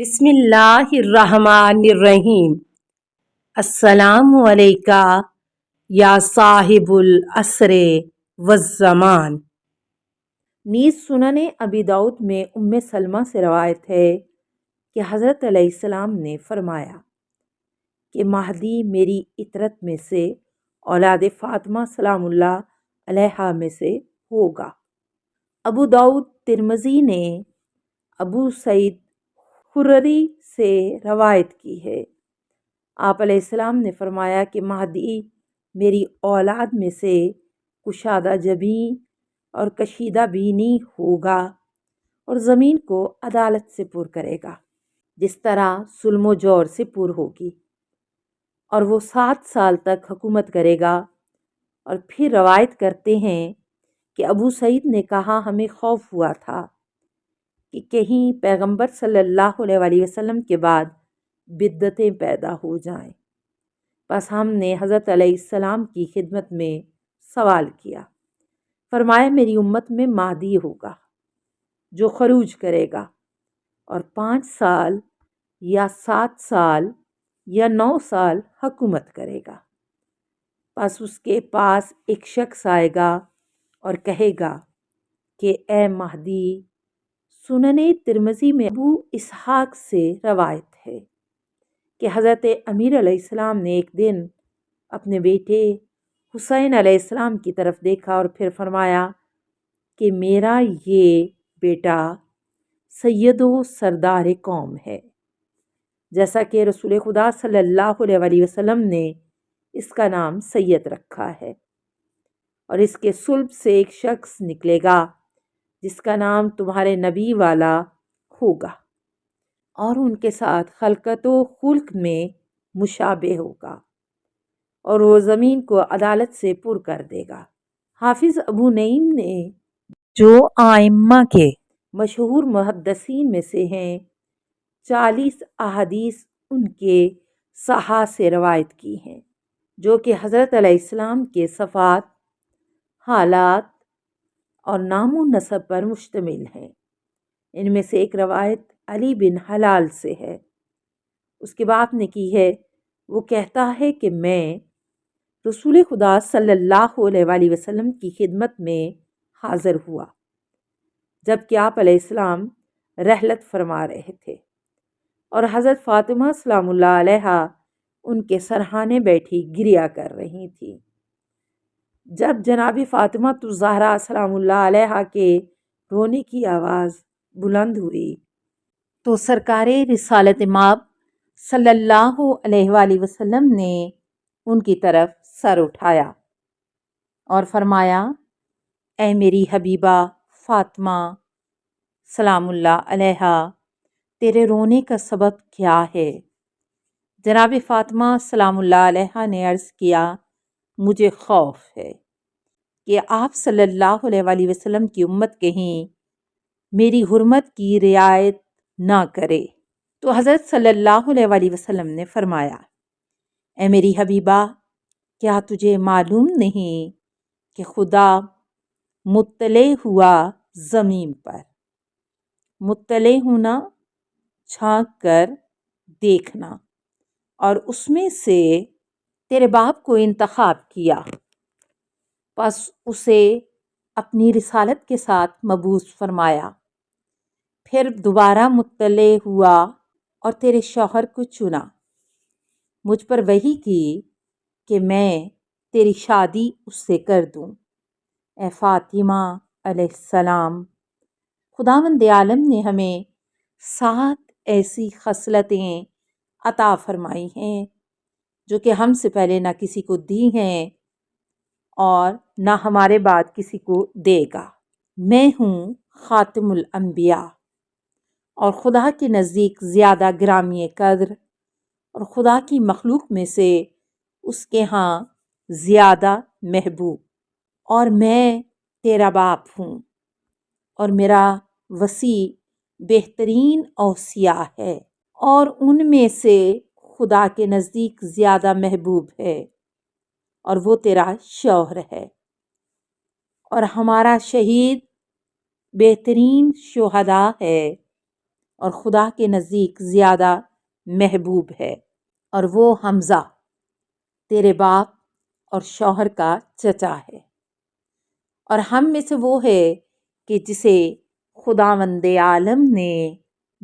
بسم اللہ الرحمن الرحیم۔ السلام علیکہ یا صاحب العصر والزمان۔ نیز سنن ابی داؤد میں سلمہ سے روایت ہے کہ حضرت علیہ السلام نے فرمایا کہ مہدی میری اطرت میں سے اولاد فاطمہ سلام اللہ علیہا میں سے ہوگا۔ ابو داؤد ترمذی نے ابو سعید خرری سے روایت کی ہے۔ آپ علیہ السلام نے فرمایا کہ مہدی میری اولاد میں سے کشادہ جبیں اور کشیدہ بینی ہوگا اور زمین کو عدالت سے پر کرے گا جس طرح ظلم و جور سے پر ہوگی، اور وہ 7 سال تک حکومت کرے گا۔ اور پھر روایت کرتے ہیں کہ ابو سعید نے کہا ہمیں خوف ہوا تھا کہ کہیں پیغمبر صلی اللہ علیہ وآلہ وسلم کے بعد بدعتیں پیدا ہو جائیں، بس ہم نے حضرت علیہ السلام کی خدمت میں سوال کیا۔ فرمایا میری امت میں مہدی ہوگا جو خروج کرے گا اور 5 سال یا 7 سال یا 9 سال حکومت کرے گا، پس اس کے پاس ایک شخص آئے گا اور کہے گا کہ اے مہدی۔ سنن ترمذی میں ابو اسحاق سے روایت ہے کہ حضرت امیر علیہ السلام نے ایک دن اپنے بیٹے حسین علیہ السلام کی طرف دیکھا اور پھر فرمایا کہ میرا یہ بیٹا سید و سردار قوم ہے، جیسا کہ رسول خدا صلی اللہ علیہ وآلہ وسلم نے اس کا نام سید رکھا ہے، اور اس کے صلب سے ایک شخص نکلے گا جس کا نام تمہارے نبی والا ہوگا، اور ان کے ساتھ خلقت و خلق میں مشابہ ہوگا، اور وہ زمین کو عدالت سے پر کر دے گا۔ حافظ ابو نعیم نے جو ائمہ کے مشہور محدثین میں سے ہیں 40 احادیث ان کے صحاح سے روایت کی ہیں جو کہ حضرت علیہ السلام کے صفات، حالات اور نام و نسب پر مشتمل ہیں۔ ان میں سے ایک روایت علی بن حلال سے ہے، اس کے باپ نے کی ہے۔ وہ کہتا ہے کہ میں رسول خدا صلی اللہ علیہ وآلہ وسلم کی خدمت میں حاضر ہوا جب کہ آپ علیہ السلام رحلت فرما رہے تھے اور حضرت فاطمہ سلام اللہ علیہا ان کے سرہانے بیٹھی گریا کر رہی تھی۔ جب جناب فاطمہ الزہرا سلام اللہ علیہا کے رونے کی آواز بلند ہوئی تو سرکار رسالت مآب صلی اللہ علیہ وآلہ وسلم نے ان کی طرف سر اٹھایا اور فرمایا اے میری حبیبہ فاطمہ سلام اللہ علیہا، تیرے رونے کا سبب کیا ہے؟ جناب فاطمہ سلام اللہ علیہا نے عرض کیا مجھے خوف ہے کہ آپ صلی اللہ علیہ وآلہ وسلم کی امت کہیں میری حرمت کی رعایت نہ کرے۔ تو حضرت صلی اللہ علیہ وآلہ وسلم نے فرمایا اے میری حبیبہ، کیا تجھے معلوم نہیں کہ خدا مطلع ہوا زمین پر؟ مطلع ہونا جھانک کر دیکھنا، اور اس میں سے تیرے باپ کو انتخاب کیا، پس اسے اپنی رسالت کے ساتھ مبعوث فرمایا، پھر دوبارہ مطلع ہوا اور تیرے شوہر کو چنا، مجھ پر وحی کی کہ میں تیری شادی اس سے کر دوں۔ اے فاطمہ علیہ السلام، خداوند عالم نے ہمیں 7 ایسی خصلتیں عطا فرمائی ہیں جو کہ ہم سے پہلے نہ کسی کو دی ہیں اور نہ ہمارے بعد کسی کو دے گا۔ میں ہوں خاتم الانبیاء اور خدا کے نزدیک زیادہ گرامی قدر، اور خدا کی مخلوق میں سے اس کے ہاں زیادہ محبوب، اور میں تیرا باپ ہوں، اور میرا وسیع بہترین اوصیاء ہے، اور ان میں سے خدا کے نزدیک زیادہ محبوب ہے، اور وہ تیرا شوہر ہے، اور ہمارا شہید بہترین شہداء ہے، اور خدا کے نزدیک زیادہ محبوب ہے، اور وہ حمزہ تیرے باپ اور شوہر کا چچا ہے، اور ہم میں سے وہ ہے کہ جسے خداوند عالم نے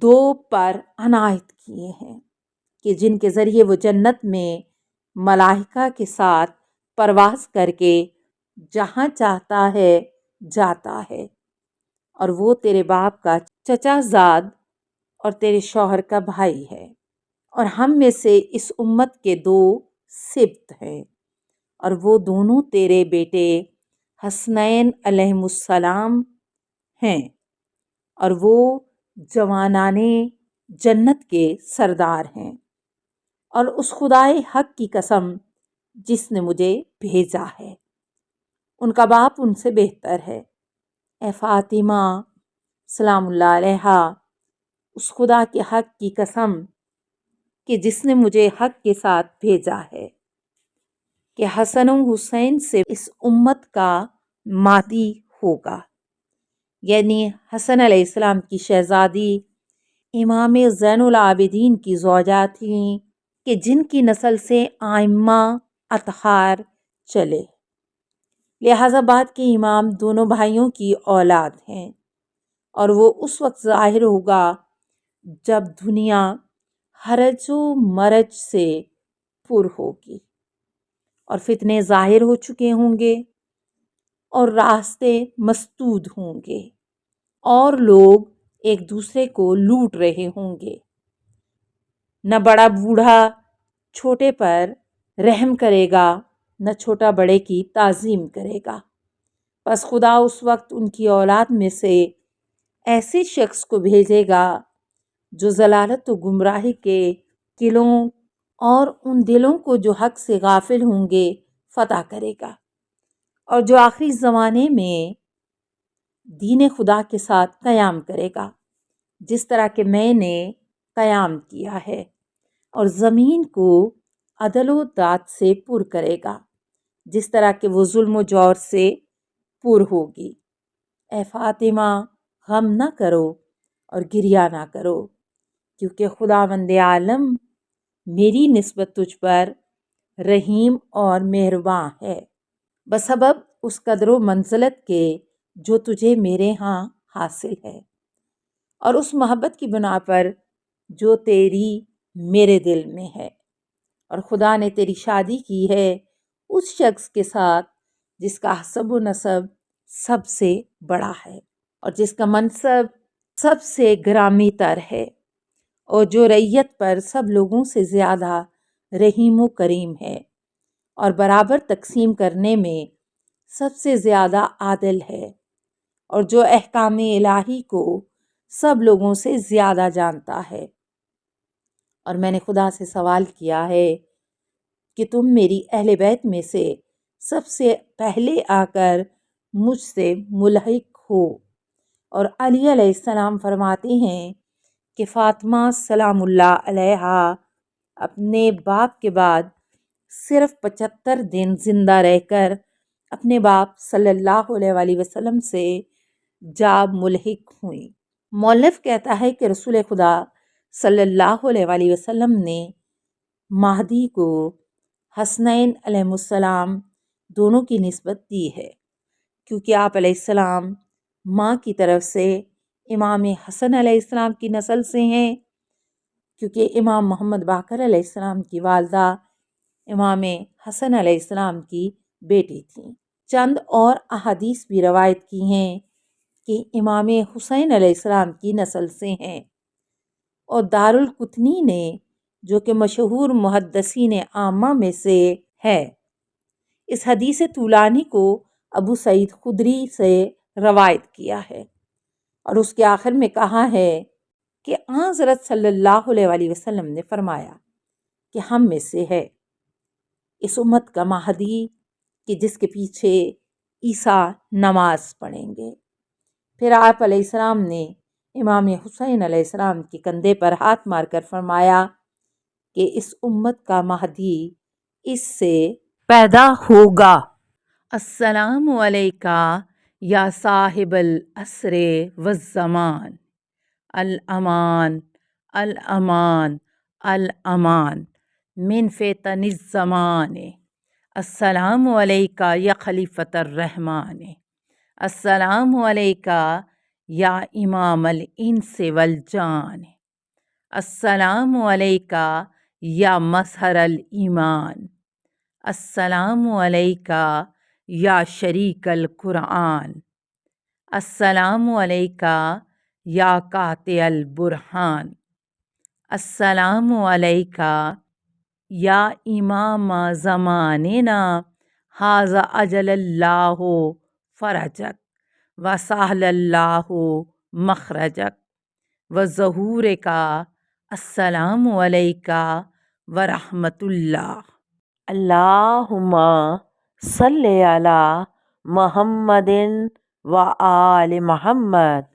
2 پر عنایت کیے ہیں کہ جن کے ذریعے وہ جنت میں ملائکہ کے ساتھ پرواز کر کے جہاں چاہتا ہے جاتا ہے، اور وہ تیرے باپ کا چچا زاد اور تیرے شوہر کا بھائی ہے، اور ہم میں سے اس امت کے 2 سبط ہیں، اور وہ دونوں تیرے بیٹے حسنین علیہم السلام ہیں، اور وہ جوانان جنت کے سردار ہیں، اور اس خدائے حق کی قسم جس نے مجھے بھیجا ہے، ان کا باپ ان سے بہتر ہے۔ اے فاطمہ سلام اللہ علیہا، اس خدا کے حق کی قسم کہ جس نے مجھے حق کے ساتھ بھیجا ہے کہ حسن و حسین سے اس امت کا مہدی ہوگا، یعنی حسن علیہ السلام کی شہزادی امام زین العابدین کی زوجہ تھیں کہ جن کی نسل سے ائمہ اطہار چلے، لہٰذا بعد کے امام دونوں بھائیوں کی اولاد ہیں، اور وہ اس وقت ظاہر ہوگا جب دنیا حرج و مرج سے پر ہوگی اور فتنے ظاہر ہو چکے ہوں گے اور راستے مسدود ہوں گے اور لوگ ایک دوسرے کو لوٹ رہے ہوں گے، نہ بڑا بوڑھا چھوٹے پر رحم کرے گا، نہ چھوٹا بڑے کی تعظیم کرے گا، پس خدا اس وقت ان کی اولاد میں سے ایسے شخص کو بھیجے گا جو ضلالت و گمراہی کے قلعوں اور ان دلوں کو جو حق سے غافل ہوں گے فتح کرے گا، اور جو آخری زمانے میں دین خدا کے ساتھ قیام کرے گا جس طرح کہ میں نے قیام کیا ہے، اور زمین کو عدل و داد سے پر کرے گا جس طرح کہ وہ ظلم و جور سے پر ہوگی۔ اے فاطمہ غم نہ کرو اور گریہ نہ کرو، کیونکہ خداوند عالم میری نسبت تجھ پر رحیم اور مہرباں ہے، بسبب اس قدر و منزلت کے جو تجھے میرے ہاں حاصل ہے، اور اس محبت کی بنا پر جو تیری میرے دل میں ہے، اور خدا نے تیری شادی کی ہے اس شخص کے ساتھ جس کا حسب و نسب سب سے بڑا ہے اور جس کا منصب سب سے گرامی تر ہے، اور جو رعیت پر سب لوگوں سے زیادہ رحیم و کریم ہے اور برابر تقسیم کرنے میں سب سے زیادہ عادل ہے، اور جو احکام الہی کو سب لوگوں سے زیادہ جانتا ہے۔ اور میں نے خدا سے سوال کیا ہے کہ تم میری اہل بیت میں سے سب سے پہلے آ کر مجھ سے ملحق ہو، اور علی علیہ السلام فرماتے ہیں کہ فاطمہ سلام اللہ علیہا اپنے باپ کے بعد صرف 75 دن زندہ رہ کر اپنے باپ صلی اللہ علیہ وآلہ وسلم سے جا ملحق ہوئیں۔ مؤلف کہتا ہے کہ رسول خدا صلی اللہ علیہ وآلہ وسلم نے مہدی کو حسنین علیہ السلام دونوں کی نسبت دی ہے، کیونکہ آپ علیہ السلام ماں کی طرف سے امام حسن علیہ السلام کی نسل سے ہیں، کیونکہ امام محمد باقر علیہ السلام کی والدہ امام حسن علیہ السلام کی بیٹی تھیں۔ چند اور احادیث بھی روایت کی ہیں کہ امام حسین علیہ السلام کی نسل سے ہیں، اور دارالقطنی نے جو کہ مشہور محدثین عامہ میں سے ہے، اس حدیث طولانی کو ابو سعید خدری سے روایت کیا ہے، اور اس کے آخر میں کہا ہے کہ حضرت صلی اللہ علیہ وآلہ وسلم نے فرمایا کہ ہم میں سے ہے اس امت کا مہدی کہ جس کے پیچھے عیسیٰ نماز پڑھیں گے۔ پھر آپ علیہ السلام نے امام حسین علیہ السلام کے کندھے پر ہاتھ مار کر فرمایا کہ اس امت کا مہدی اس سے پیدا ہوگا۔ السلام علیکہ یا صاحب العصر والزمان۔ الأمان الأمان الأمان من فتن الزمان السلام علیکہ یا خلیفۃ الرحمن السلام علیکہ یا امام الانس والجان السلام علیکہ یا مظہر الایمان السلام علیکہ یا شریک القرآن السلام علیکہ یا قاطع البرہان السلام علیکہ یا امام زماننا ھذا اجل اللہ فرجک وسہل اللہ مخرجک وظہورک السلام علیکہ ورحمۃ اللہ اللہم صلی علی محمد و آل محمد